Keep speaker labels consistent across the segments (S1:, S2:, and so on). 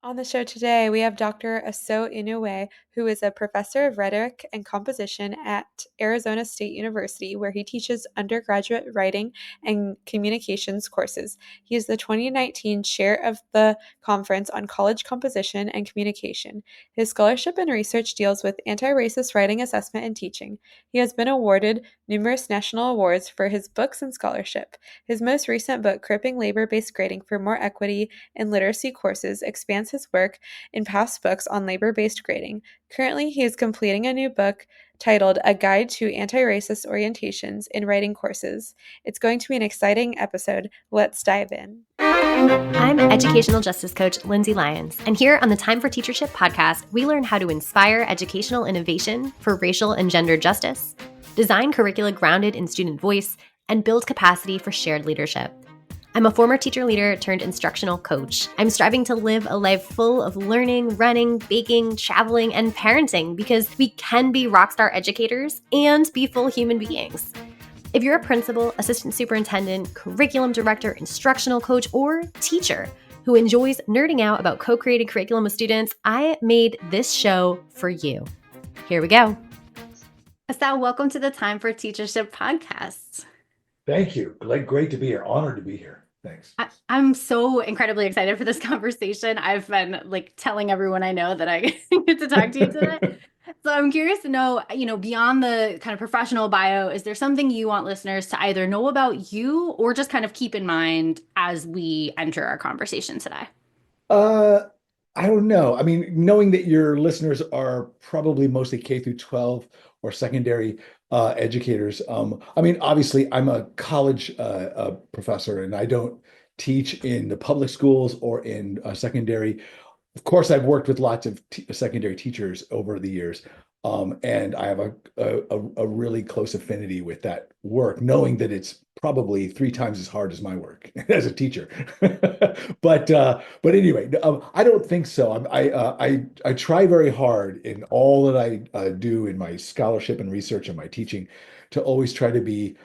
S1: On the show today, we have Dr. Asao Inoue, who is a professor of rhetoric and composition at Arizona State University, where he teaches undergraduate writing and communications courses. He is the 2019 chair of the Conference on College Composition and Communication. His scholarship and research deals with anti-racist writing assessment and teaching. He has been awarded numerous national awards for his books and scholarship. His most recent book, Cripping Labor-Based Grading for More Equity in Literacy Courses, expands his work in past books on labor-based grading. Currently, he is completing a new book titled A Guide to Anti-Racist Orientations in Writing Courses. It's going to be an exciting episode. Let's dive in.
S2: I'm educational justice coach Lindsay Lyons, and here on the Time for Teachership podcast, we learn how to inspire educational innovation for racial and gender justice, design curricula grounded in student voice, and build capacity for shared leadership. I'm a former teacher leader turned instructional coach. I'm striving to live a life full of learning, running, baking, traveling, and parenting because we can be rockstar educators and be full human beings. If you're a principal, assistant superintendent, curriculum director, instructional coach, or teacher who enjoys nerding out about co-created curriculum with students, I made this show for you. Here we go. Asao, welcome to the Time for Teachership podcast.
S3: Thank you. Great to be here. Honored to be here. Thanks.
S2: I'm so incredibly excited for this conversation. I've been telling everyone I know that I get to talk to you today. So I'm curious to know, beyond the kind of professional bio, is there something you want listeners to either know about you or just kind of keep in mind as we enter our conversation today?
S3: I don't know. I mean, knowing that your listeners are probably mostly K through 12 or secondary educators. I mean, obviously, I'm a college professor, and I don't teach in the public schools or in secondary. Of course, I've worked with lots of secondary teachers over the years, and I have a really close affinity with that work, knowing that it's probably 3 times as hard as my work as a teacher. But anyway, I don't think so. I try very hard in all that I do in my scholarship and research and my teaching to always try to be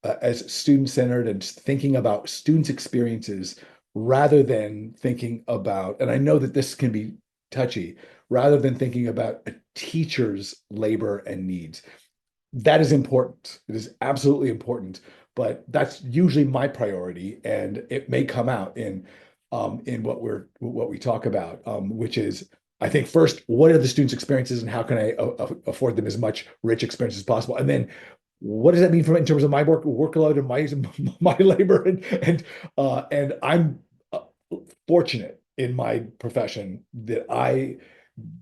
S3: as student-centered and thinking about students' experiences rather than thinking about, and I know that this can be touchy, rather than thinking about a teacher's labor and needs. That is important. It is absolutely important, but that's usually my priority, and it may come out in what we talk about, which is, I think, first, what are the students' experiences and how can I afford them as much rich experience as possible, and then what does that mean in terms of my workload and my labor and I'm fortunate in my profession that I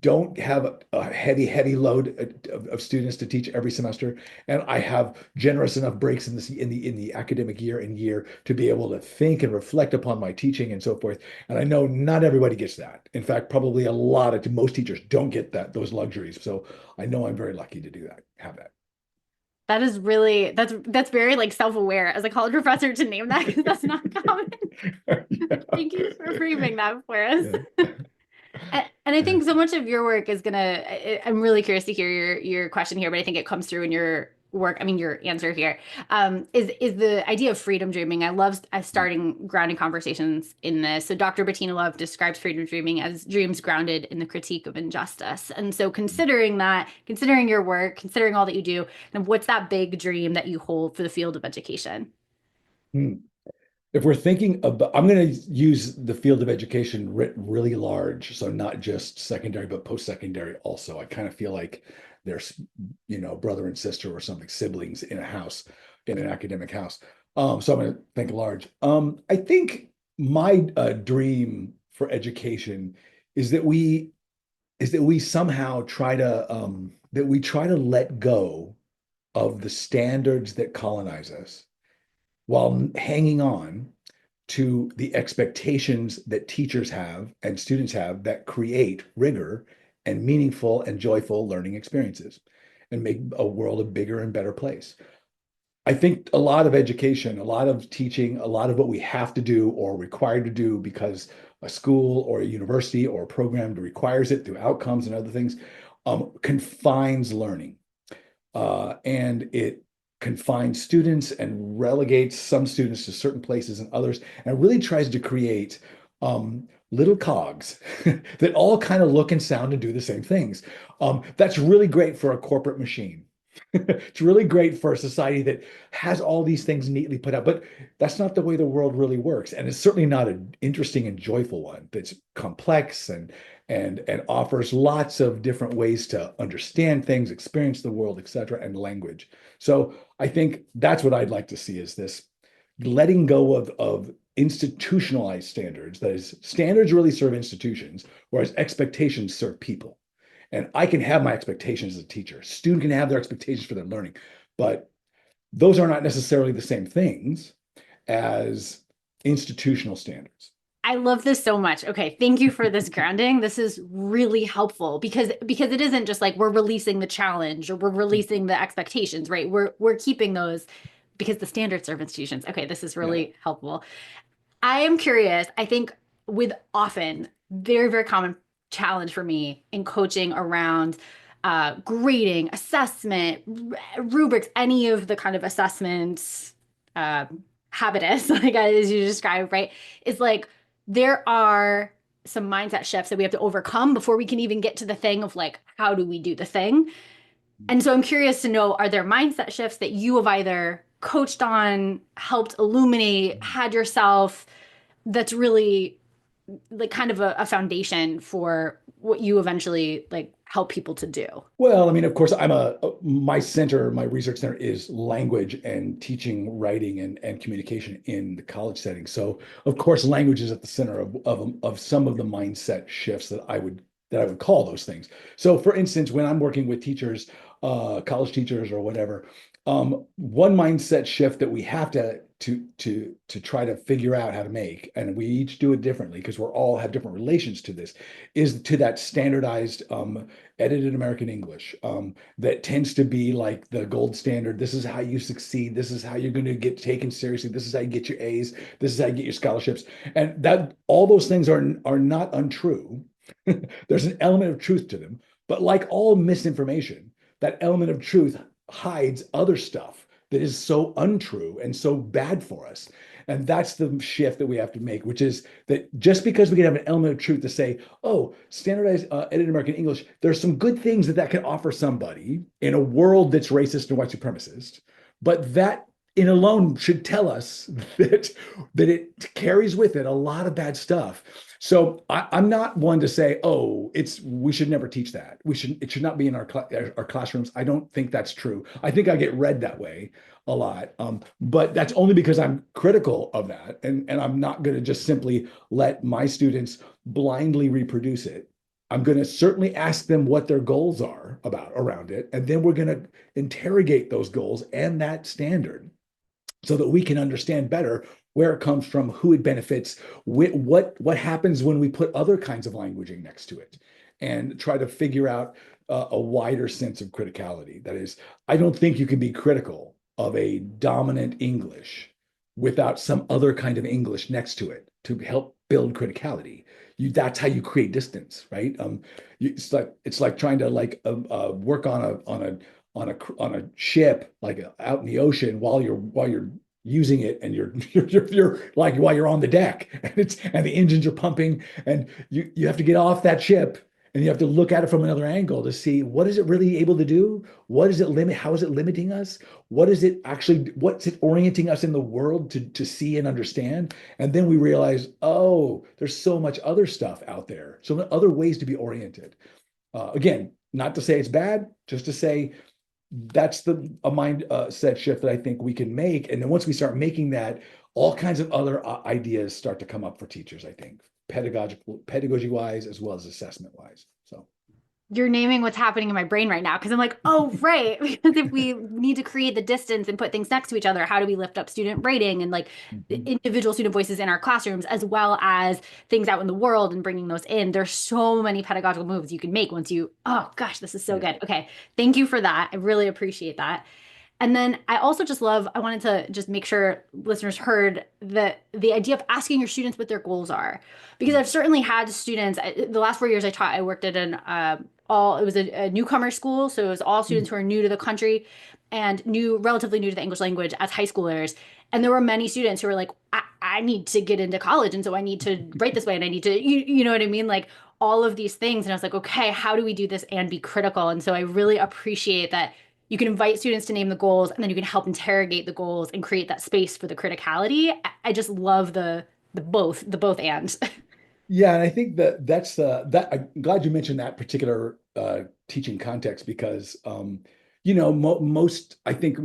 S3: don't have a heavy load of students to teach every semester, and I have generous enough breaks in the academic year to be able to think and reflect upon my teaching and so forth. And I know not everybody gets that. In fact, probably most teachers don't get those luxuries. So I know I'm very lucky to have that.
S2: That is really, that's very self-aware as a college professor to name that, because that's not common.
S3: Yeah.
S2: Thank you for framing that for us.
S3: Yeah.
S2: And I think so much of your work is I'm really curious to hear your question here, but I think it comes through in your work. I mean, your answer here is the idea of freedom dreaming. I love starting grounding conversations in this. So Dr. Bettina Love describes freedom dreaming as dreams grounded in the critique of injustice. And so considering your work, considering all that you do, and what's that big dream that you hold for the field of education?
S3: If we're thinking about, I'm going to use the field of education writ really large, so not just secondary, but post-secondary also. I kind of feel like there's, brother and sister or something, siblings in a house, in an academic house. So I'm going to think large. I think my dream for education is that we somehow try to let go of the standards that colonize us while hanging on to the expectations that teachers have and students have that create rigor and meaningful and joyful learning experiences and make a world a bigger and better place. I think a lot of education, a lot of teaching, a lot of what we have to do or required to do because a school or a university or a program requires it through outcomes and other things, confines learning. And it confines students and relegates some students to certain places and others, and really tries to create little cogs that all kind of look and sound and do the same things. That's really great for a corporate machine. It's really great for a society that has all these things neatly put out, but that's not the way the world really works. And it's certainly not an interesting and joyful one that's complex and offers lots of different ways to understand things, experience the world, etc., and language. So I think that's what I'd like to see is this letting go of institutionalized standards. That is, standards really serve institutions, whereas expectations serve people. And I can have my expectations as a teacher. A student can have their expectations for their learning, but those are not necessarily the same things as institutional standards.
S2: I love this so much. Okay, thank you for this grounding. This is really helpful because it isn't just like we're releasing the challenge or we're releasing the expectations, right? We're keeping those because the standards serve institutions. Okay, this is
S3: Yeah.
S2: really helpful. I am curious. I think with often very, very common challenge for me in coaching around grading, assessment, rubrics, any of the kind of assessments, uh, habitus, like as you described, right? Is like there are some mindset shifts that we have to overcome before we can even get to the thing of like, how do we do the thing? And so I'm curious to know, are there mindset shifts that you have either coached on, helped illuminate, had yourself that's really like kind of a foundation for what you eventually like help people to do?
S3: Well, I mean, of course, my center, my research center is language and teaching writing and communication in the college setting. So, of course, language is at the center of some of the mindset shifts that I would call those things. So, for instance, when I'm working with teachers, college teachers or whatever, one mindset shift that we have to try to figure out how to make, and we each do it differently because we're all have different relations to this, is to that standardized edited American English that tends to be like the gold standard. This is how you succeed. This is how you're going to get taken seriously. This is how you get your A's. This is how you get your scholarships. And that all those things are not untrue. There's an element of truth to them, but like all misinformation, that element of truth hides other stuff that is so untrue and so bad for us. And that's the shift that we have to make, which is that just because we can have an element of truth to say, oh, standardized edited American English, there's some good things that can offer somebody in a world that's racist and white supremacist, but that in alone should tell us that it carries with it a lot of bad stuff. So I'm not one to say, oh, we should never teach that. It should not be in our classrooms. I don't think that's true. I think I get read that way a lot, but that's only because I'm critical of that, and I'm not going to just simply let my students blindly reproduce it. I'm going to certainly ask them what their goals are around it, and then we're going to interrogate those goals and that standard so that we can understand better where it comes from, who it benefits, what happens when we put other kinds of languaging next to it, and try to figure out a wider sense of criticality. That is, I don't think you can be critical of a dominant English without some other kind of English next to it to help build criticality. That's how you create distance, right? It's like trying to work on a ship like out in the ocean while you're using it and you're like while you're on the deck and the engines are pumping and you have to get off that ship and you have to look at it from another angle to see what is it really able to do? What is it limit? How is it limiting us? What's it orienting us in the world to see and understand? And then we realize, oh, there's so much other stuff out there. So other ways to be oriented. Again, not to say it's bad, just to say that's a mindset shift that I think we can make. And then once we start making that, all kinds of other ideas start to come up for teachers, I think, pedagogy wise, as well as assessment wise. So
S2: You're naming what's happening in my brain right now because I'm like, oh, right. Because if we need to create the distance and put things next to each other, how do we lift up student rating and like individual student voices in our classrooms, as well as things out in the world and bringing those in? There's so many pedagogical moves you can make once oh gosh, this is so good. Okay. Thank you for that. I really appreciate that. And then I also just I wanted to just make sure listeners heard the idea of asking your students what their goals are. Because I've certainly had students, the last 4 years I taught, I worked at it was a newcomer school. So it was all students who are new to the country and relatively new to the English language as high schoolers. And there were many students who were like, I need to get into college, and so I need to write this way, and I need to, you know what I mean? Like all of these things. And I was like, okay, how do we do this and be critical? And so I really appreciate that you can invite students to name the goals, and then you can help interrogate the goals and create that space for the criticality. I just love the both and.
S3: Yeah, and I think that that I'm glad you mentioned that particular teaching context because most I think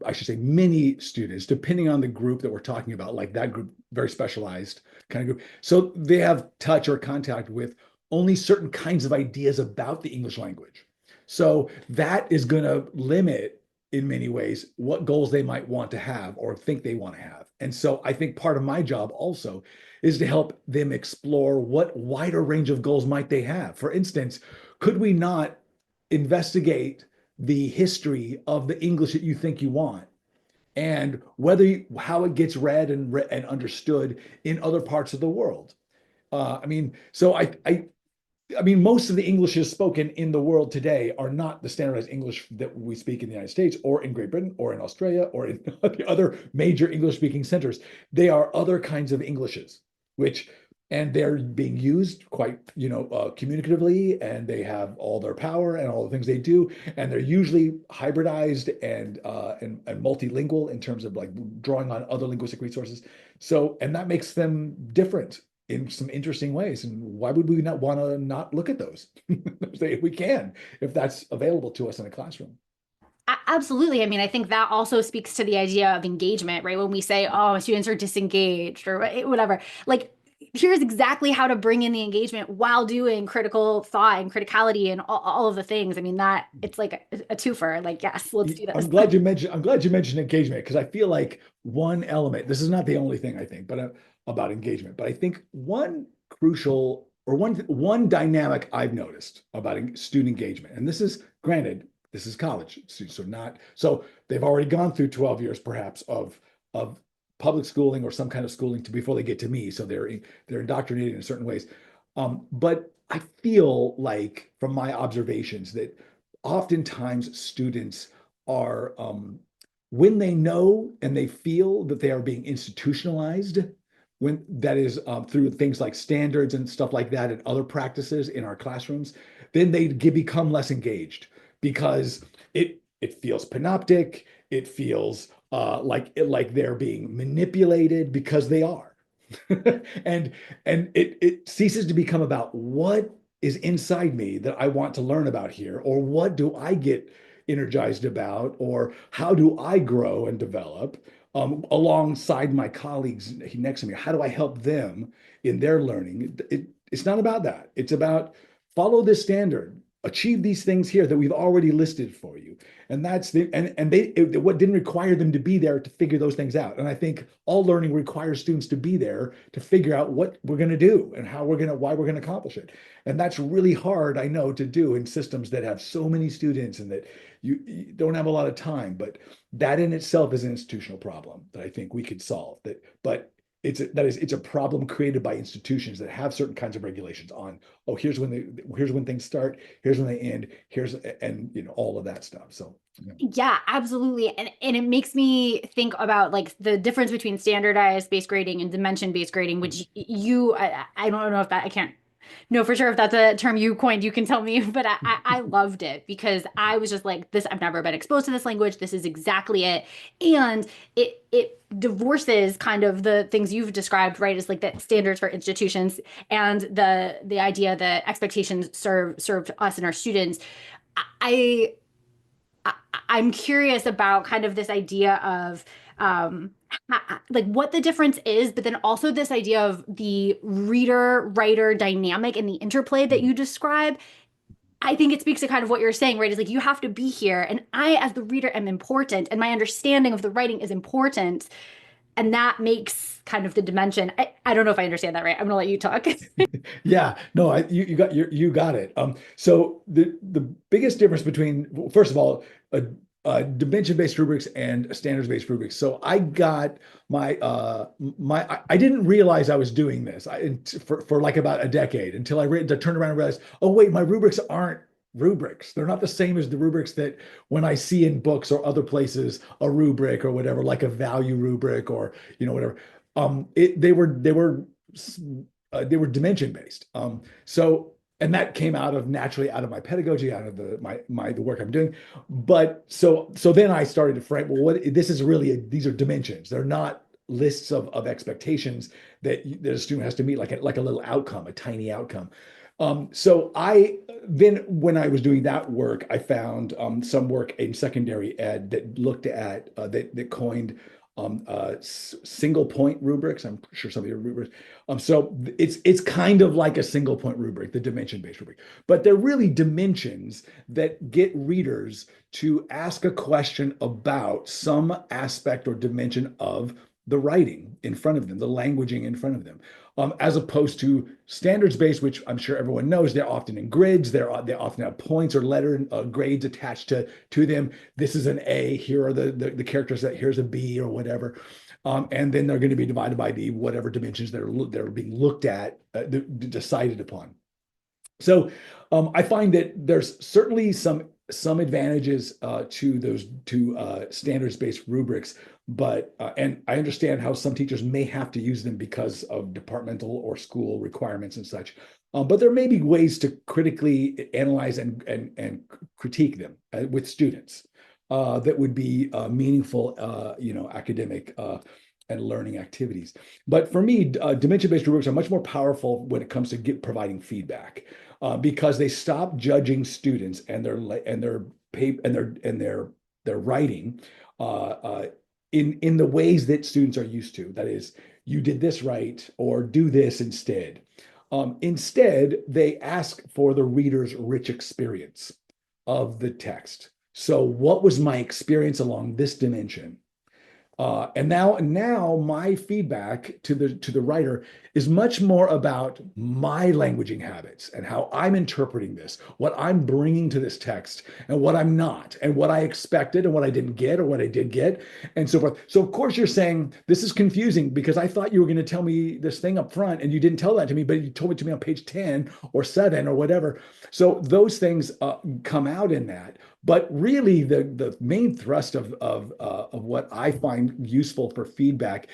S3: I should say many students, depending on the group that we're talking about, like that group, very specialized kind of group, so they have touch or contact with only certain kinds of ideas about the English language. So that is going to limit in many ways what goals they might want to have or think they want to have. And so I think part of my job also is to help them explore what wider range of goals might they have. For instance, could we not investigate the history of the English that you think you want and how it gets read and understood in other parts of the world? I mean, so I mean, most of the Englishes spoken in the world today are not the standardized English that we speak in the United States or in Great Britain or in Australia or in the other major English speaking centers. They are other kinds of Englishes, which, and they're being used quite, communicatively, and they have all their power and all the things they do. And they're usually hybridized and multilingual in terms of like drawing on other linguistic resources. So, and that makes them different in some interesting ways. And why would we not want to not look at those if we can, if that's available to us in a classroom?
S2: Absolutely. I mean, I think that also speaks to the idea of engagement, right? When we say, oh, students are disengaged or whatever, like here's exactly how to bring in the engagement while doing critical thought and criticality and all of the things. I mean, that it's like a twofer. Like, yes, let's do this.
S3: I'm glad you mentioned engagement because I feel like one element, this is not the only thing I think, but about engagement, but I think one crucial or one dynamic I've noticed about student engagement, and this is granted, this is college students, so they've already gone through 12 years perhaps of public schooling or some kind of schooling before they get to me, so they're indoctrinated in certain ways. But I feel like from my observations that oftentimes students are when they know and they feel that they are being institutionalized, when that is through things like standards and stuff like that and other practices in our classrooms, then they become less engaged because it feels panoptic. It feels like they're being manipulated because they are. and it ceases to become about what is inside me that I want to learn about here, or what do I get energized about, or how do I grow and develop alongside my colleagues next to me? How do I help them in their learning? It's not about that. It's about follow this standard, achieve these things here that we've already listed for you. And that's what didn't require them to be there to figure those things out. And I think all learning requires students to be there to figure out what we're going to do and why we're going to accomplish it. And that's really hard, I know, to do in systems that have so many students and that you don't have a lot of time. But that in itself is an institutional problem that I think we could solve. But it's a problem created by institutions that have certain kinds of regulations on, oh, here's when things start, here's when they end, and all of that stuff. So
S2: yeah, absolutely. And it makes me think about like the difference between standardized based grading and dimension based grading, which I don't know if that I can't know for sure if that's a term you coined, you can tell me, but I loved it because I was just like, this, I've never been exposed to this language. This is exactly it. And it divorces kind of the things you've described, right? As like the standards for institutions and the idea that expectations serve us and our students. I I'm curious about kind of this idea of like what the difference is, but then also this idea of the reader writer dynamic and the interplay that you describe. I think it speaks to kind of what you're saying, right? Is like you have to be here, and I, as the reader, am important, and my understanding of the writing is important, and that makes kind of the dimension. I don't know if I understand that right. I'm gonna let you talk.
S3: yeah, no, you got it. So the biggest difference between, first of all, dimension-based rubrics and standards-based rubrics. So I got I didn't realize I was doing this for like about a decade until I turned around and realized, oh wait, my rubrics aren't rubrics. They're not the same as the rubrics that when I see in books or other places, a rubric or whatever, like a value rubric or whatever. They were dimension based. And that came naturally out of my pedagogy, out of the work I'm doing. But so then I started to frame, well, these are dimensions. They're not lists of expectations that a student has to meet, like a little outcome, a tiny outcome. So when I was doing that work, I found some work in secondary ed that looked at that coined single point rubrics. I'm sure some of your rubrics. So it's kind of like a single point rubric, the dimension based rubric, but they're really dimensions that get readers to ask a question about some aspect or dimension of the writing in front of them, the languaging in front of them, as opposed to standards-based, which I'm sure everyone knows. They're often in grids. They often have points or letter grades attached to them. This is an A. Here are the characters that here's a B or whatever. And then they're going to be divided by the whatever dimensions that are being looked at, decided upon. So I find that there's certainly some advantages to standards-based rubrics, but and I understand how some teachers may have to use them because of departmental or school requirements and such. But there may be ways to critically analyze and critique them with students that would be meaningful, academic and learning activities. But for me, dimension-based rubrics are much more powerful when it comes to providing feedback, because they stop judging students and their writing in the ways that students are used to. That is, you did this right, or do this instead. Instead, they ask for the reader's rich experience of the text. So, what was my experience along this dimension? And now my feedback to the writer is much more about my languaging habits and how I'm interpreting this, what I'm bringing to this text, and what I'm not, and what I expected, and what I didn't get, or what I did get, and so forth. So of course you're saying this is confusing because I thought you were going to tell me this thing up front, and you didn't tell that to me, but you told it to me on page 10 or 7 or whatever. So those things come out in that. But really, the main thrust of what I find useful for feedback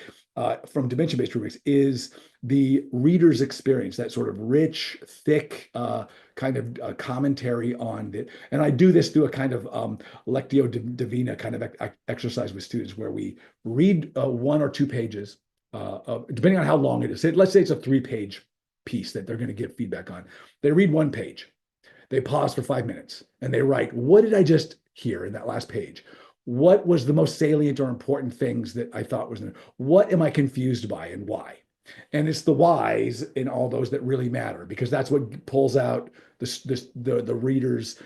S3: from dimension-based rubrics is the reader's experience, that sort of rich, thick kind of commentary on it. And I do this through a kind of Lectio Divina kind of exercise with students, where we read 1 or 2 pages, depending on how long it is. Let's say it's a 3-page piece that they're going to give feedback on. They read 1 page. They pause for 5 minutes and they write, what did I just hear in that last page? What was the most salient or important things that I thought was, what am I confused by and why? And it's the whys in all those that really matter, because that's what pulls out the reader's,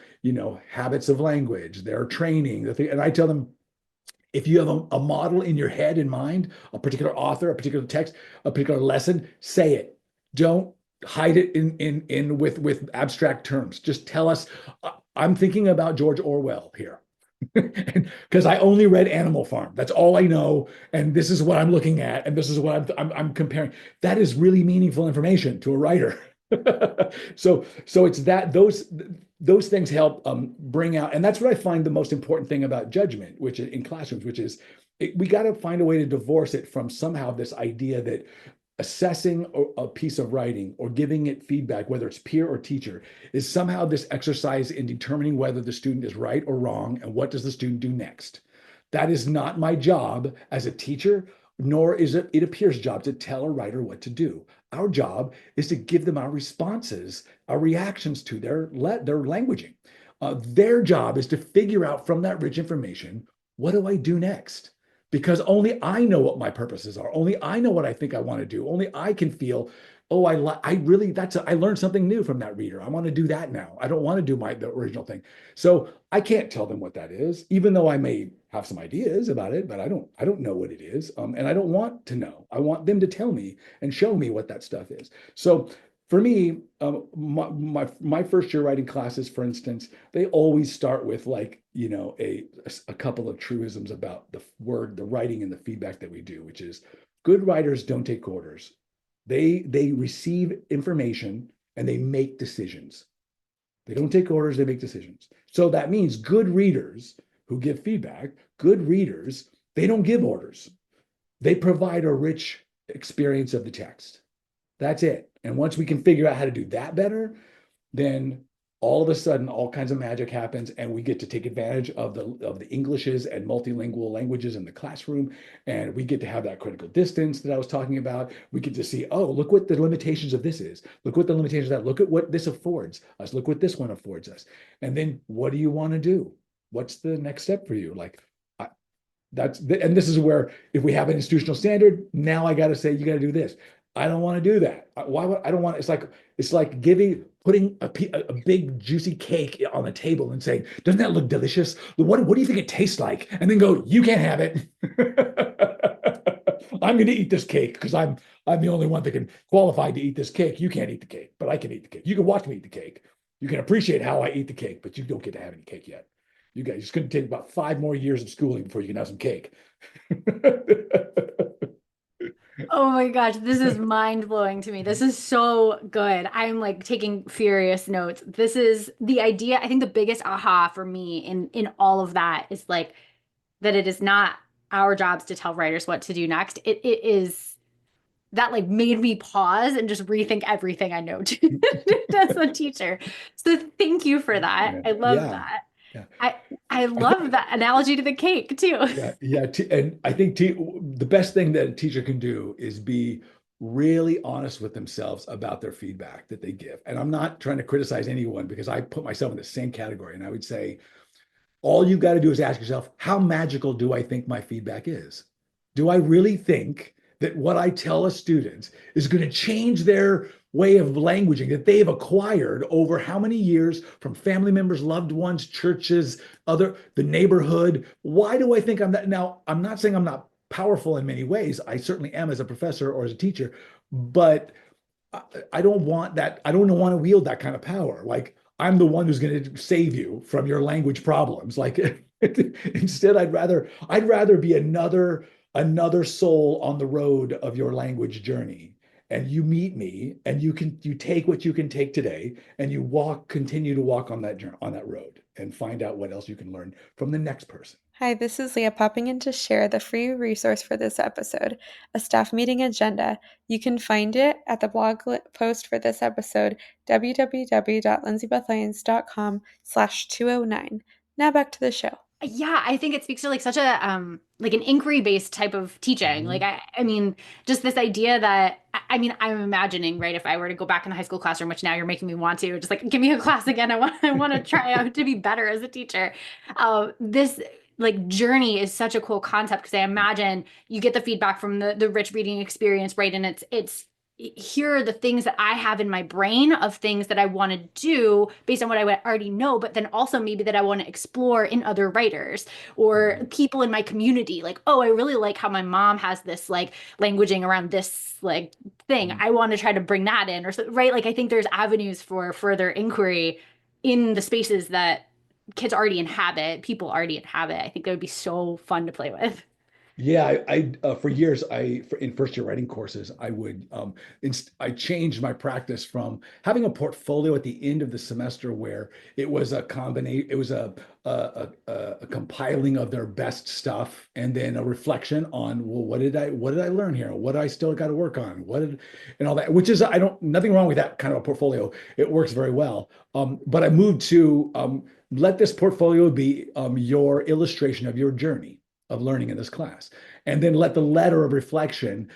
S3: habits of language, their training, the thing. And I tell them, if you have a model in your head in mind, a particular author, a particular text, a particular lesson, say it. Don't hide it in with abstract terms. Just tell us, I'm thinking about George Orwell here. Because I only read Animal Farm. That's all I know, and this is what I'm looking at, and this is what I'm comparing. That is really meaningful information to a writer. So it's that those things help bring out, and that's what I find the most important thing about judgment, which in classrooms, which is we got to find a way to divorce it from somehow this idea that assessing a piece of writing or giving it feedback, whether it's peer or teacher, is somehow this exercise in determining whether the student is right or wrong, and what does the student do next. That is not my job as a teacher, nor is it a peer's job to tell a writer what to do. Our job is to give them our responses, our reactions to their languaging. Their job is to figure out from that rich information, what do I do next? Because only I know what my purposes are. Only I know what I think I want to do. Only I can feel, oh, I learned something new from that reader. I want to do that now. I don't want to do the original thing. So I can't tell them what that is, even though I may have some ideas about it, but I don't know what it is. And I don't want to know. I want them to tell me and show me what that stuff is. So for me, my first year writing classes, for instance, they always start with a couple of truisms about the writing and the feedback that we do, which is good writers don't take orders. They receive information and they make decisions. They don't take orders, they make decisions. So that means good readers who give feedback, good readers, they don't give orders. They provide a rich experience of the text. That's it. And once we can figure out how to do that better, then all of a sudden all kinds of magic happens and we get to take advantage of the Englishes and multilingual languages in the classroom, and we get to have that critical distance that I was talking about. We get to see, oh, look what the limitations of this is, look what the limitations of that, look at what this affords us, look what this one affords us. And then what do you want to do? What's the next step for you? Like, and this is where, if we have an institutional standard, now I got to say, you got to do this. I don't want to do that. Why would I don't want, it's like putting a big juicy cake on the table and saying, doesn't that look delicious? What do you think it tastes like? And then go, you can't have it. I'm going to eat this cake because I'm the only one that can qualify to eat this cake. You can't eat the cake, but I can eat the cake. You can watch me eat the cake. You can appreciate how I eat the cake, but you don't get to have any cake yet. You guys, it's going to take about 5 more years of schooling before you can have some cake.
S2: Oh my gosh, this is mind blowing to me. This is so good. I'm like taking furious notes. This is the idea. I think the biggest aha for me in all of that is like that it is not our jobs to tell writers what to do next. It is that like made me pause and just rethink everything I know as a teacher. So thank you for that.
S3: Yeah,
S2: I love
S3: yeah,
S2: that.
S3: yeah.
S2: I love that analogy to the cake too.
S3: Yeah, yeah. And I think the best thing that a teacher can do is be really honest with themselves about their feedback that they give. And I'm not trying to criticize anyone because I put myself in the same category. And I would say, all you've got to do is ask yourself, how magical do I think my feedback is? Do I really think that what I tell a student is going to change their way of languaging that they've acquired over how many years from family members, loved ones, churches, the neighborhood? Why do I think I'm that? Now, I'm not saying I'm not powerful in many ways. I certainly am as a professor or as a teacher, but I don't want that. I don't want to wield that kind of power. Like, I'm the one who's going to save you from your language problems. Like, instead, I'd rather be another soul on the road of your language journey. And you meet me, and you take what you can take today, and you continue to walk on that journey, on that road, and find out what else you can learn from the next person.
S1: Hi, this is Leah popping in to share the free resource for this episode, a staff meeting agenda. You can find it at the blog post for this episode, www.lindsayBethlyons.com/209. Now back to the show.
S2: Yeah, I think it speaks to like such a like an inquiry based type of teaching. Like
S3: Mhm.
S2: I mean, just this idea that I mean, I'm imagining, right, if I were to go back in the high school classroom, which now you're making me want to, just like give me a class again. I want to try out to be better as a teacher. This like journey is such a cool concept because I imagine you get the feedback from the rich reading experience, right? And it's here are the things that I have in my brain of things that I want to do based on what I already know, but then also maybe that I want to explore in other writers or
S3: Mhm.
S2: people in my community. Like, oh, I really like how my mom has this like languaging around this like thing.
S3: Mhm.
S2: I want to try to bring that in or so, right? Like, I think there's avenues for further inquiry in the spaces that kids already inhabit, people already inhabit. I think that would be so fun to play with.
S3: Yeah, for years, in first year writing courses, I changed my practice from having a portfolio at the end of the semester where it was a combination, it was a compiling of their best stuff and then a reflection on, well, what did I learn here? What do I still got to work on? And all that, which is, I don't, nothing wrong with that kind of a portfolio. It works very well. But I moved to let this portfolio be your illustration of your journey of learning in this class. And then let the letter of reflection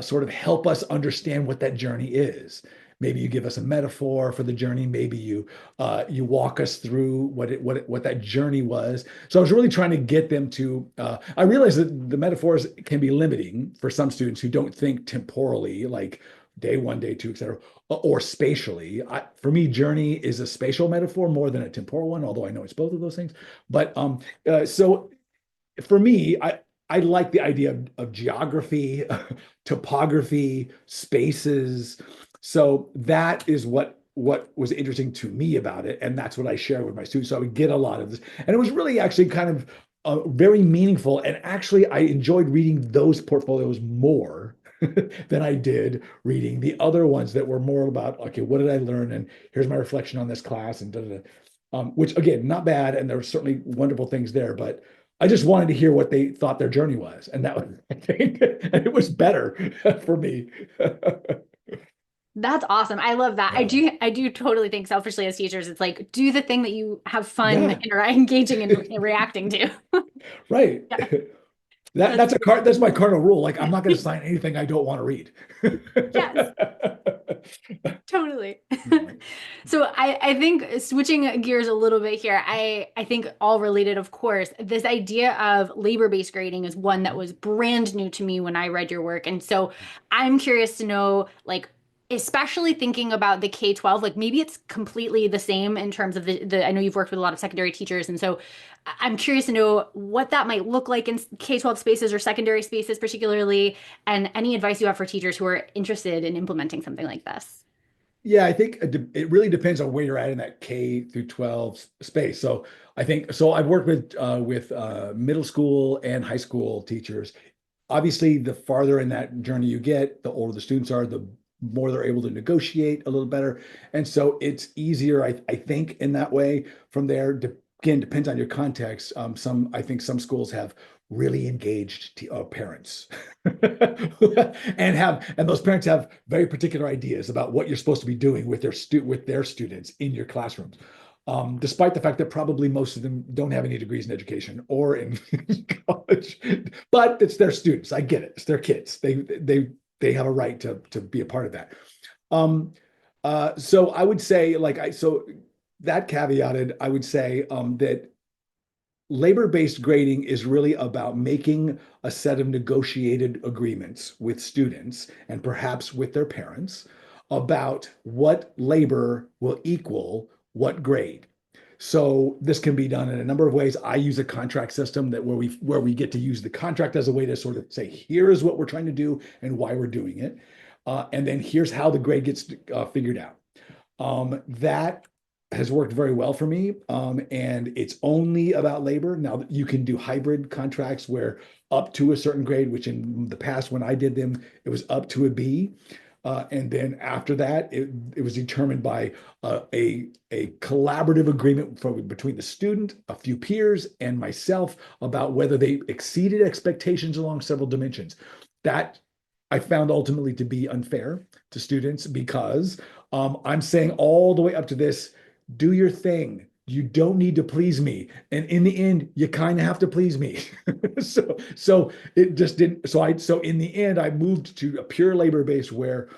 S3: sort of help us understand what that journey is. Maybe you give us a metaphor for the journey. Maybe you walk us through what that journey was. So I was really trying to get them to. I realize that the metaphors can be limiting for some students who don't think temporally, like day one, day two, et cetera, or spatially. For me, journey is a spatial metaphor more than a temporal one, although I know it's both of those things. But so for me, I like the idea of geography, topography, spaces. So that is what was interesting to me about it, and that's what I share with my students. So I would get a lot of this, and it was really actually kind of very meaningful. And actually, I enjoyed reading those portfolios more than I did reading the other ones that were more about, okay, what did I learn, and here's my reflection on this class, and da, da, da. Which again, not bad, and there were certainly wonderful things there, but I just wanted to hear what they thought their journey was, and that was, I think, and it was better for me.
S2: That's awesome. I love that.
S3: Yeah,
S2: I do totally think selfishly as teachers, it's like do the thing that you have fun
S3: yeah,
S2: engaging and reacting to.
S3: right.
S2: Yeah,
S3: That's
S2: that's
S3: a card. That's my cardinal rule. Like, I'm not going to sign anything I don't want to read.
S2: yes. Totally. So I think switching gears a little bit here, I think all related, of course, this idea of labor-based grading is one that was brand new to me when I read your work. And so I'm curious to know, like, especially thinking about the K-12, like maybe it's completely the same in terms of the I know you've worked with a lot of secondary teachers, and so I'm curious to know what that might look like in K-12 spaces or secondary spaces particularly, and any advice you have for teachers who are interested in implementing something like this.
S3: Yeah, I think it really depends on where you're at in that K through 12 space. So I think so. I've worked with middle school and high school teachers. Obviously, the farther in that journey you get, the older the students are, the more they're able to negotiate a little better, and so it's easier. I think in that way. From there, again, depends on your context. I think some schools have really engaged parents and those parents have very particular ideas about what you're supposed to be doing with their students in your classrooms, despite the fact that probably most of them don't have any degrees in education or in college. But it's their students. I get it. It's their kids. They have a right to be a part of that. um so I would say, that caveated, I would say that labor-based grading is really about making a set of negotiated agreements with students and perhaps with their parents about what labor will equal what grade. So this can be done in a number of ways. I use a contract system where we get to use the contract as a way to sort of say, here is what we're trying to do and why we're doing it. And then here's how the grade gets figured out. That has worked very well for me. And it's only about labor. Now, you can do hybrid contracts where up to a certain grade, which in the past when I did them, it was up to a B. And then after that, it was determined by a collaborative agreement between the student, a few peers, and myself about whether they exceeded expectations along several dimensions. That I found ultimately to be unfair to students because I'm saying all the way up to this, do your thing. You don't need to please me. And in the end, you kind of have to please me. So it just didn't. So in the end, I moved to a pure labor base where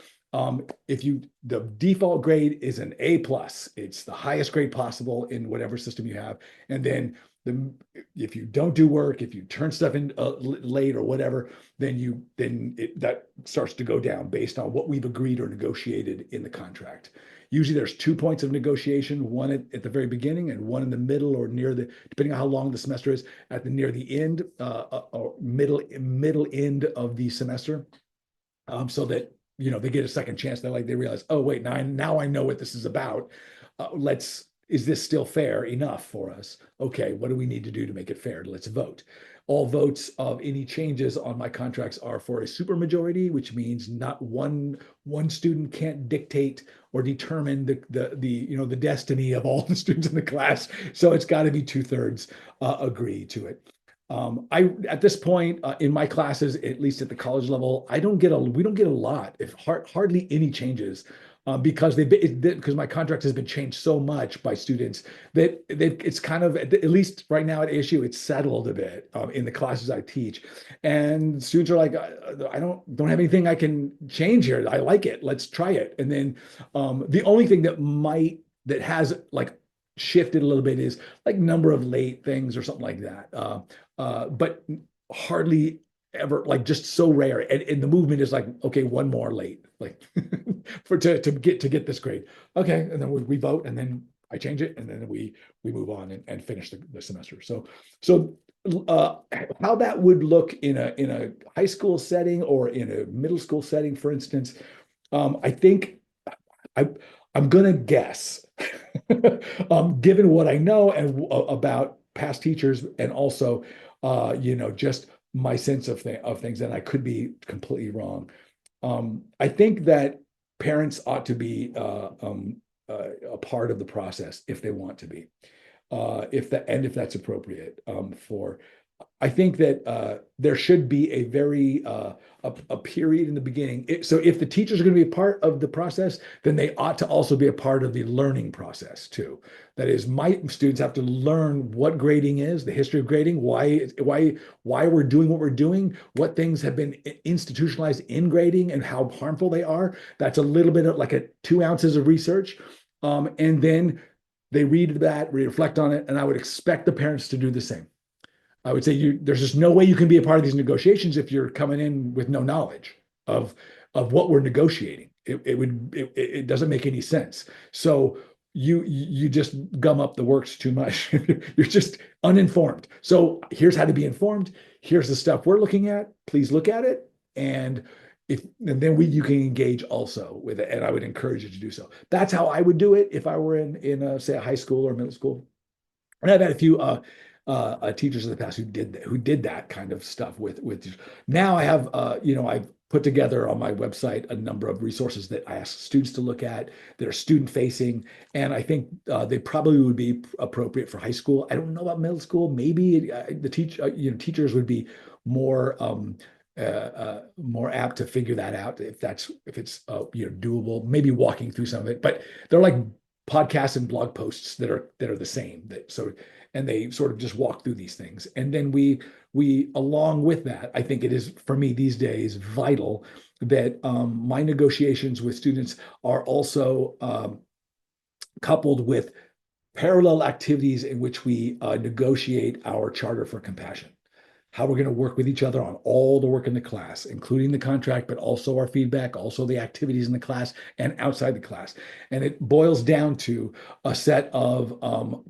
S3: if the default grade is an A plus, it's the highest grade possible in whatever system you have. And then if you don't do work, if you turn stuff in late or whatever, that starts to go down based on what we've agreed or negotiated in the contract. Usually there's 2 points of negotiation, one at the very beginning and one in the middle or depending on how long the semester is, near the end or middle end of the semester, so that they get a second chance. They realize, oh wait, now I know what this is about. Is this still fair enough for us? Okay, what do we need to do to make it fair? Let's vote. All votes of any changes on my contracts are for a supermajority, which means not one student can't dictate or determine the destiny of all the students in the class. So it's got to be 2/3 agree to it. I At this point in my classes, at least at the college level, we don't get a lot, if hardly any changes, because my contract has been changed so much by students that it's kind of, at least right now at ASU, it's settled a bit in the classes I teach, and students are like, I don't have anything I can change here. I like it. Let's try it. And then the only thing that has like shifted a little bit is like number of late things or something like that. But hardly ever, like just so rare. And the movement is like, okay, one more late, like to get this grade. Okay, and then we vote, and then I change it, and then we move on and finish the semester. So how that would look in a high school setting or in a middle school setting, for instance, I think I I'm gonna guess, given what I know and about past teachers, and also, just my sense of things, and I could be completely wrong. I think that parents ought to be a part of the process if they want to be, if that's appropriate, for I think that there should be a very a period in the beginning. So if the teachers are going to be a part of the process, then they ought to also be a part of the learning process too. That is, my students have to learn what grading is, the history of grading, why we're doing what we're doing, what things have been institutionalized in grading, and how harmful they are. That's a little bit of like a 2 ounces of research, and then they read that, reflect on it, and I would expect the parents to do the same. I would say there's just no way you can be a part of these negotiations if you're coming in with no knowledge of what we're negotiating. It doesn't make any sense. So you just gum up the works too much. You're just uninformed. So here's how to be informed. Here's the stuff we're looking at. Please look at it. And and then you can engage also with it. And I would encourage you to do so. That's how I would do it if I were in say a high school or middle school. And I've had a few teachers in the past who did that kind of stuff with. Now I have I've put together on my website a number of resources that I ask students to look at that are student facing, and I think they probably would be appropriate for high school. I don't know about middle school. Maybe teachers would be more more apt to figure that out if it's doable. Maybe walking through some of it, but they're like podcasts and blog posts that are the same. And they sort of just walk through these things. And then we along with that, I think it is for me these days vital that my negotiations with students are also coupled with parallel activities in which we negotiate our charter for compassion, how we're going to work with each other on all the work in the class, including the contract, but also our feedback, also the activities in the class and outside the class. And it boils down to a set of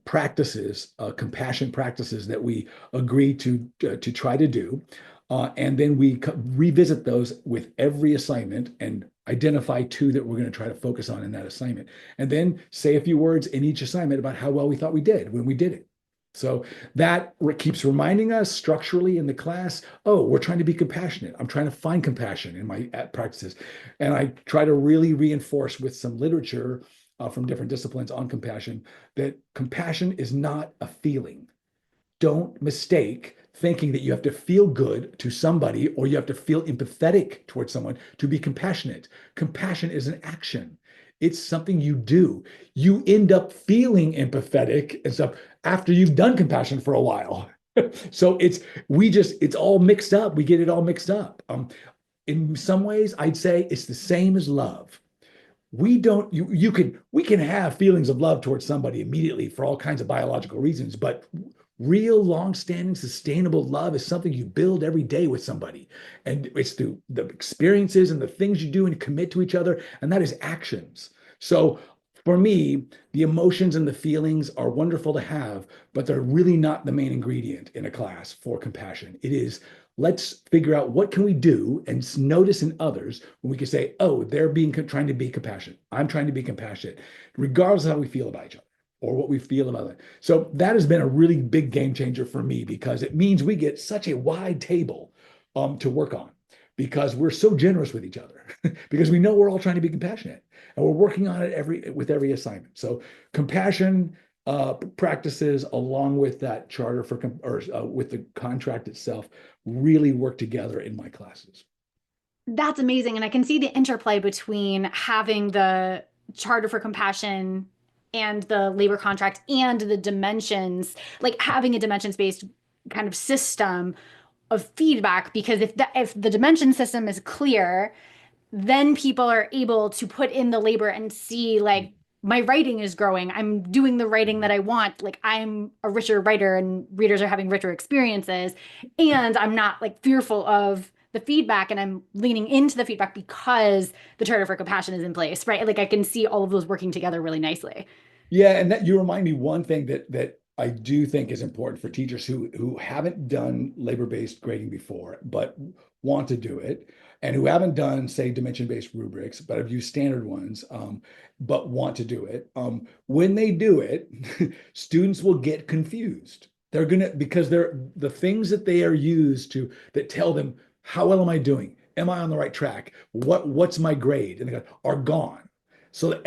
S3: practices, compassion practices that we agree to try to do. And then we revisit those with every assignment and identify two that we're going to try to focus on in that assignment. And then say a few words in each assignment about how well we thought we did when we did it. So that keeps reminding us structurally in the class, oh, we're trying to be compassionate. I'm trying to find compassion in my practices. And I try to really reinforce with some literature from different disciplines on compassion that compassion is not a feeling. Don't mistake thinking that you have to feel good to somebody or you have to feel empathetic towards someone to be compassionate. Compassion is an action. It's something you do. You end up feeling empathetic and stuff after you've done compassion for a while. So it's all mixed up. We get it all mixed up. In some ways, I'd say it's the same as love. We can have feelings of love towards somebody immediately for all kinds of biological reasons, but real long-standing sustainable love is something you build every day with somebody, and it's through the experiences and the things you do and commit to each other, and that is actions. So for me, the emotions and the feelings are wonderful to have, but they're really not the main ingredient in a class for compassion. It is, let's figure out what can we do and notice in others when we can say, oh, they're trying to be compassionate, I'm trying to be compassionate, regardless of how we feel about each other or what we feel about it. So that has been a really big game changer for me because it means we get such a wide table to work on because we're so generous with each other because we know we're all trying to be compassionate and we're working on it with every assignment. So compassion practices along with that charter with the contract itself really work together in my classes.
S2: That's amazing. And I can see the interplay between having the Charter for Compassion and the labor contract and the dimensions, like having a dimensions-based kind of system of feedback, because if the dimension system is clear, then people are able to put in the labor and see like my writing is growing. I'm doing the writing that I want. Like I'm a richer writer and readers are having richer experiences. And I'm not like fearful of the feedback and I'm leaning into the feedback because the Charter for Compassion is in place, right? Like I can see all of those working together really nicely.
S3: Yeah, and that you remind me one thing that I do think is important for teachers who haven't done labor-based grading before, but want to do it, and who haven't done, say, dimension-based rubrics, but have used standard ones, but want to do it. When they do it, students will get confused. Because they're the things that they are used to that tell them, how well am I doing? Am I on the right track? What's my grade? And they go, are gone. So,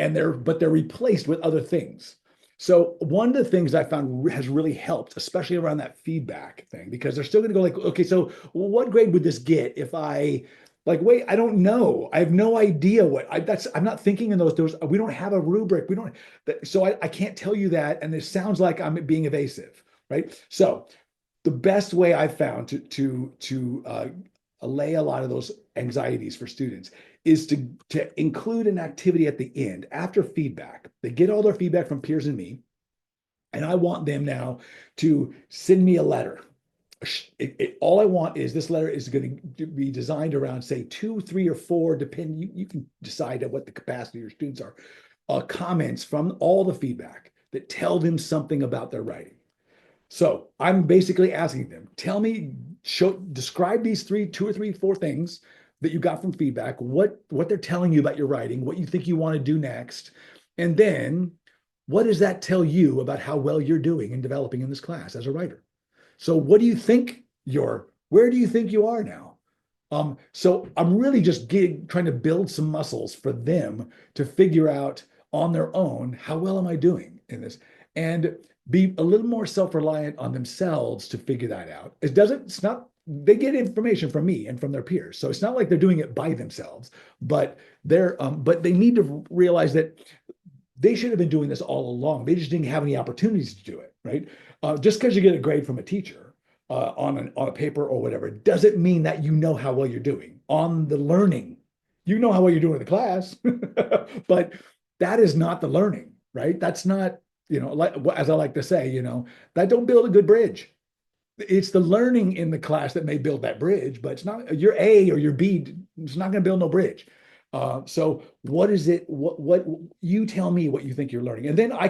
S3: but they're replaced with other things. So one of the things I found has really helped, especially around that feedback thing, because they're still going to go like, okay, so what grade would this get if I like, wait, I don't know. I have no idea I'm not thinking in those, we don't have a rubric. We don't, so I can't tell you that. And it sounds like I'm being evasive, right? So the best way I've found to allay a lot of those anxieties for students is to include an activity at the end after feedback. They get all their feedback from peers and me, and I want them now to send me a letter. All I want is this letter is going to be designed around, say, 2, 3, or 4, depend. You can decide at what the capacity of your students are. Comments from all the feedback that tell them something about their writing. So I'm basically asking them, tell me, describe these 3, 2 or 3, 4 things that you got from feedback, what they're telling you about your writing, what you think you want to do next, and then what does that tell you about how well you're doing in developing in this class as a writer? So what do you think where do you think you are now? So I'm really just trying to build some muscles for them to figure out on their own, how well am I doing in this? And be a little more self-reliant on themselves to figure that out. It's not, they get information from me and from their peers. So it's not like they're doing it by themselves, but but they need to realize that they should have been doing this all along. They just didn't have any opportunities to do it, right? Just because you get a grade from a teacher on a paper or whatever, doesn't mean that you know how well you're doing on the learning. You know how well you're doing in the class, but that is not the learning, right? That's not, like, as I like to say, that don't build a good bridge. It's the learning in the class that may build that bridge, but it's not your A or your B. It's not going to build no bridge. So what is it? What you tell me what you think you're learning, and then I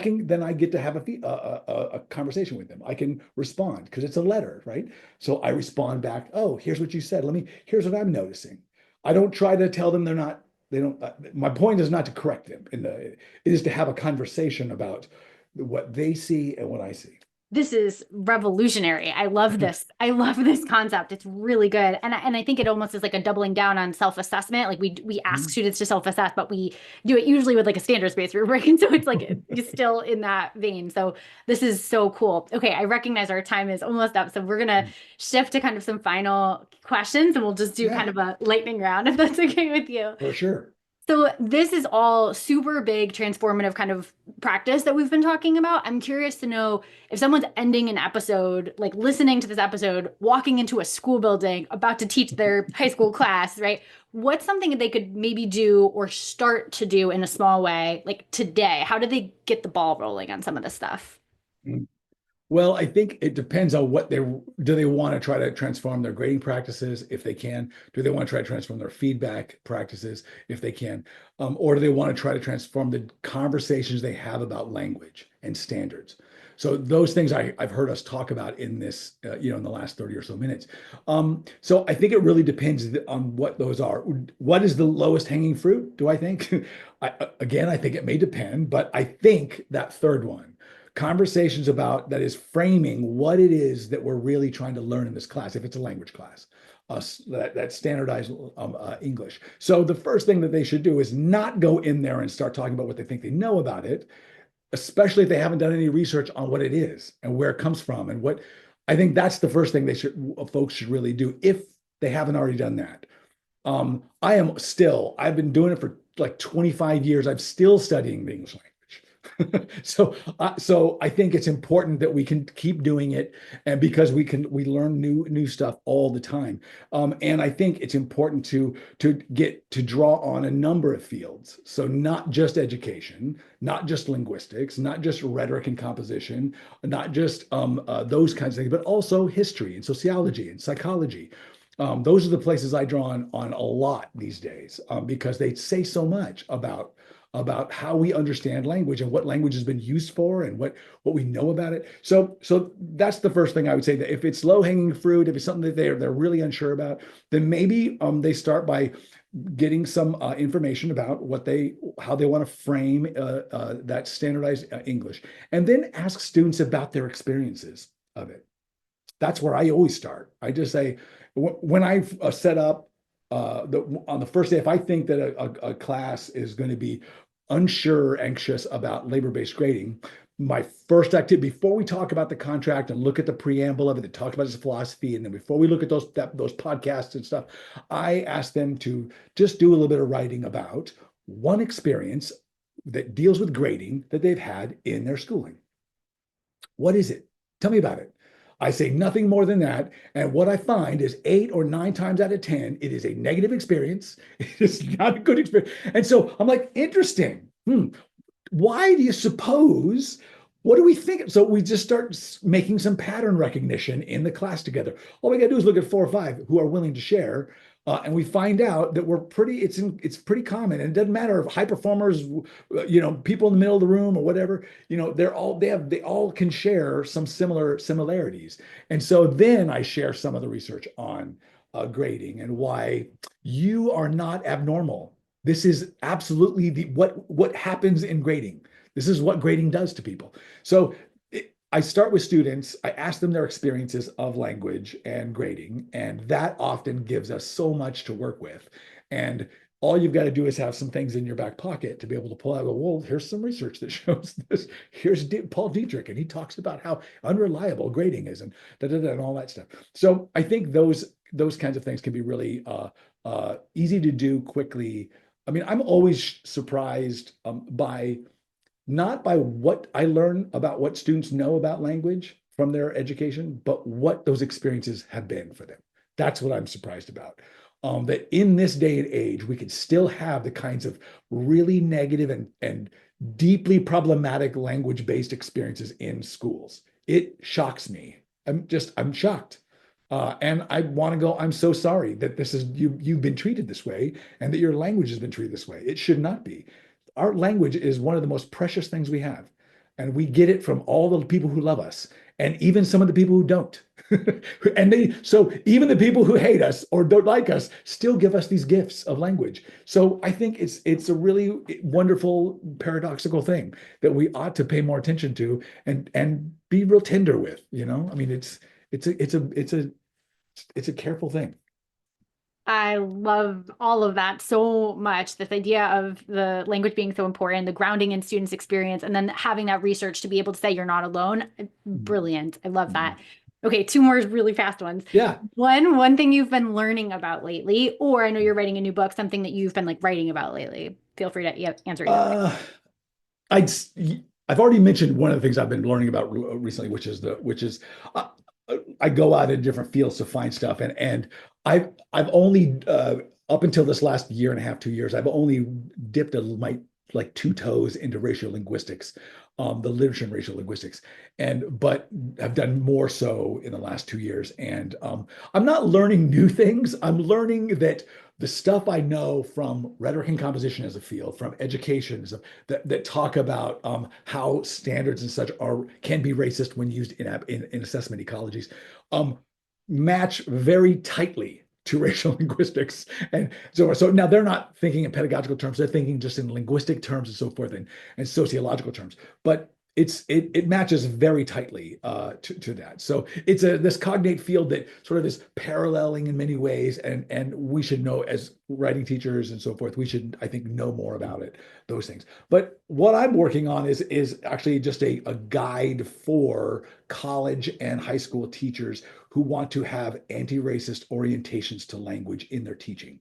S3: get to have a conversation with them. I can respond because it's a letter, right? So I respond back. Oh, here's what you said. Here's what I'm noticing. I don't try to tell them they don't. My point is not to correct them. It is to have a conversation about what they see and what I see.
S2: This is revolutionary. I love this. I love this concept. It's really good. And I think it almost is like a doubling down on self-assessment. Like we ask students to self-assess, but we do it usually with like a standards-based rubric. And so it's like you're still in that vein. So this is so cool. Okay, I recognize our time is almost up. So we're gonna shift to kind of some final questions and we'll just do kind of a lightning round if that's okay with you.
S3: For sure.
S2: So this is all super big transformative kind of practice that we've been talking about. I'm curious to know if someone's ending an episode, like listening to this episode, walking into a school building, about to teach their high school class, right? What's something that they could maybe do or start to do in a small way, like today? How do they get the ball rolling on some of this stuff?
S3: Well, I think it depends on what do they want to try to transform their grading practices if they can? Do they want to try to transform their feedback practices if they can? Or do they want to try to transform the conversations they have about language and standards? So those things I've heard us talk about in this, in the last 30 or so minutes. So I think it really depends on what those are. What is the lowest hanging fruit, do I think? Again, I think it may depend, but I think that third one, conversations about that is framing what it is that we're really trying to learn in this class, if it's a language class, that standardized English. So the first thing that they should do is not go in there and start talking about what they think they know about it, especially if they haven't done any research on what it is and where it comes from. And what I think that's the first thing folks should really do if they haven't already done that. I've been doing it for like 25 years. I'm still studying the English language. So I think it's important that we can keep doing it, and because we learn new stuff all the time. And I think it's important to draw on a number of fields. So not just education, not just linguistics, not just rhetoric and composition, not just those kinds of things, but also history and sociology and psychology. Those are the places I draw on a lot these days, because they say so much about how we understand language and what language has been used for and what we know about it. So that's the first thing I would say, that if it's low hanging fruit, if it's something that they're really unsure about, then maybe they start by getting some information about how they want to frame that standardized English, and then ask students about their experiences of it. That's where I always start. I just say, when I've set up on the first day, if I think that a class is going to be anxious about labor-based grading, my first activity before we talk about the contract and look at the preamble of it that talks about his philosophy, and then before we look at those podcasts and stuff, I ask them to just do a little bit of writing about one experience that deals with grading that they've had in their schooling. What is it? Tell me about it. I say nothing more than that. And what I find is 8 or 9 times out of 10, it is a negative experience. It is not a good experience. And so I'm like, interesting. Why do you suppose? What do we think? So we just start making some pattern recognition in the class together. All we got to do is look at 4 or 5 who are willing to share. And we find out that it's pretty common, and it doesn't matter if high performers, people in the middle of the room or whatever, they all can share some similarities. And so then I share some of the research on grading and why you are not abnormal. This is absolutely what happens in grading. This is what grading does to people. So I start with students. I ask them their experiences of language and grading, and that often gives us so much to work with. And all you've got to do is have some things in your back pocket to be able to pull out. Well, here's some research that shows this. Here's Paul Dietrich, and he talks about how unreliable grading is, and and all that stuff. So I think those kinds of things can be really easy to do quickly. I mean, I'm always surprised not by what I learn about what students know about language from their education, but what those experiences have been for them. That's what I'm surprised about. That in this day and age, we can still have the kinds of really negative and deeply problematic language-based experiences in schools. It shocks me. I'm shocked. And I want to go, I'm so sorry that you've been treated this way and that your language has been treated this way. It should not be. Our language is one of the most precious things we have. And we get it from all the people who love us, and even some of the people who don't. So even the people who hate us or don't like us still give us these gifts of language. So I think it's a really wonderful, paradoxical thing that we ought to pay more attention to and be real tender with. I mean, it's a careful thing.
S2: I love all of that so much. This idea of the language being so important, the grounding in students' experience, and then having that research to be able to say you're not alone. Brilliant. I love that. Okay, 2 more really fast ones.
S3: Yeah.
S2: One thing you've been learning about lately, or I know you're writing a new book, something that you've been writing about lately. Feel free to answer either.
S3: I've already mentioned one of the things I've been learning about recently, which is I go out in different fields to find stuff, and I've only up until this last year and a half, 2 years, I've only dipped my 2 toes into racial linguistics, the literature in racial linguistics, but I've done more so in the last 2 years. And I'm not learning new things. I'm learning that the stuff I know from rhetoric and composition as a field, from education, that talk about how standards and such can be racist when used in assessment ecologies, match very tightly to racial linguistics. And so now they're not thinking in pedagogical terms, they're thinking just in linguistic terms and so forth, and sociological terms. But it matches very tightly to that. So it's this cognate field that sort of is paralleling in many ways, and we should know, as writing teachers and so forth, we should, I think, know more about those things. But what I'm working on is actually just a guide for college and high school teachers who want to have anti-racist orientations to language in their teaching.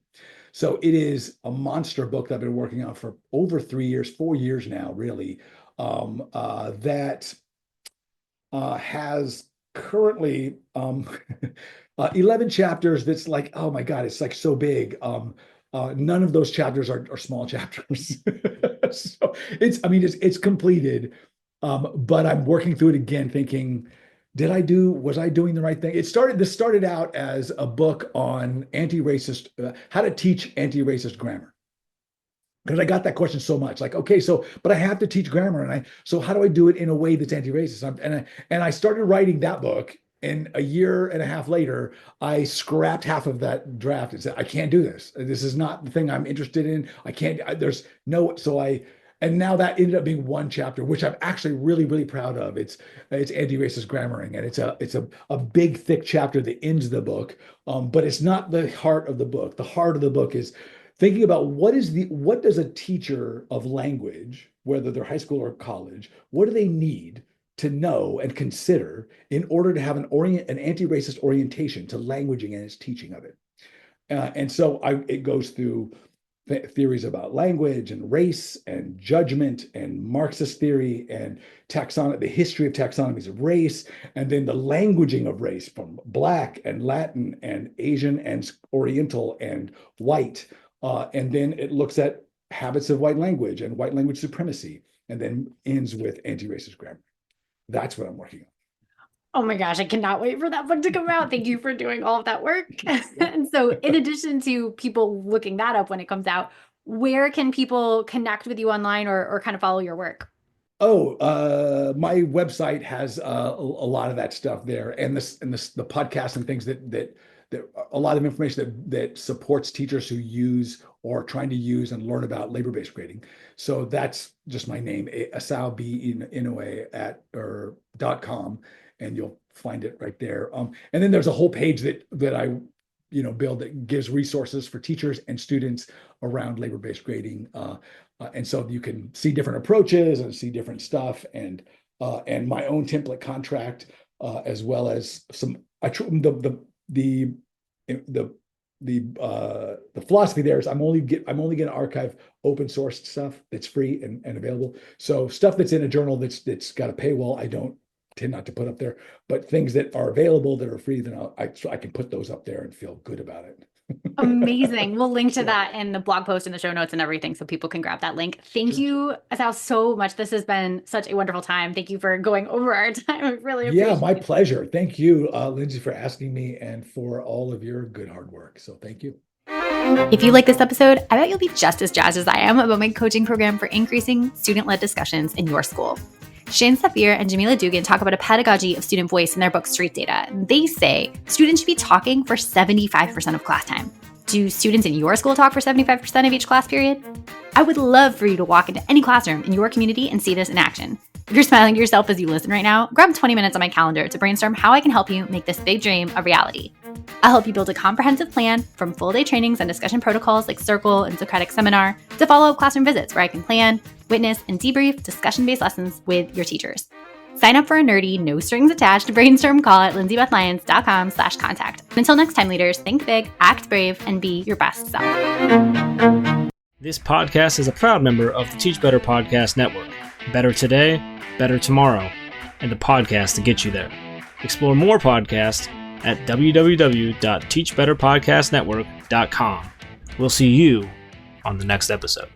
S3: So it is a monster book that I've been working on for over 3 years, 4 years now, really, that has currently 11 chapters. That's oh my God, it's so big. None of those chapters are small chapters. So it's completed, but I'm working through it again, thinking, was I doing the right thing? This started out as a book on how to teach anti-racist grammar. Because I got that question so much, okay, but I have to teach grammar, so how do I do it in a way that's anti-racist? And I started writing that book, and a year and a half later, I scrapped half of that draft and said, I can't do this. This is not the thing I'm interested in. I can't. And now that ended up being 1 chapter, which I'm actually really, really proud of. It's anti-racist grammaring, and it's a big, thick chapter that ends the book. But it's not the heart of the book. The heart of the book is thinking about what does a teacher of language, whether they're high school or college, what do they need to know and consider in order to have an anti-racist orientation to languaging and its teaching of it? And so it goes through theories about language and race and judgment and Marxist theory and taxonomy, the history of taxonomies of race, and then the languaging of race from Black and Latin and Asian and Oriental and white. And then it looks at habits of white language and white language supremacy, and then ends with anti-racist grammar. That's what I'm working on.
S2: Oh my gosh, I cannot wait for that book to come out. Thank you for doing all of that work. And so in addition to people looking that up when it comes out, where can people connect with you online or kind of follow your work?
S3: My website has a lot of that stuff there, and the podcast and things that a lot of information that supports teachers who use or trying to use and learn about labor-based grading. So that's just my name, Asao B Inoue .com, and you'll find it right there. And then there's a whole page that I build that gives resources for teachers and students around labor-based grading. And so you can see different approaches and see different stuff, and my own template contract, as well as some the philosophy there is I'm only going to archive open source stuff that's free and available. So stuff that's in a journal that's got a paywall, I don't tend not to put up there, but things that are available that are free, then I can put those up there and feel good about it.
S2: Amazing. We'll link to that in the blog post in the show notes and everything, so people can grab that link. Thank you, Asao, so much. This has been such a wonderful time. Thank you for going over our time. I really appreciate it.
S3: Yeah, my pleasure. Thank you, Lindsay, for asking me and for all of your good hard work. So thank you.
S2: If you like this episode, I bet you'll be just as jazzed as I am about my coaching program for increasing student-led discussions in your school. Shane Safir and Jamila Dugan talk about a pedagogy of student voice in their book, Street Data. They say students should be talking for 75% of class time. Do students in your school talk for 75% of each class period? I would love for you to walk into any classroom in your community and see this in action. If you're smiling to yourself as you listen right now, grab 20 minutes on my calendar to brainstorm how I can help you make this big dream a reality. I'll help you build a comprehensive plan, from full-day trainings and discussion protocols like Circle and Socratic Seminar to follow-up classroom visits where I can plan, witness, and debrief discussion-based lessons with your teachers. Sign up for a nerdy, no-strings-attached brainstorm call at lindsaybethlyons.com/contact. Until next time, leaders, think big, act brave, and be your best self.
S4: This podcast is a proud member of the Teach Better Podcast Network. Better today, better tomorrow, and the podcast to get you there. Explore more podcasts at www.teachbetterpodcastnetwork.com. We'll see you on the next episode.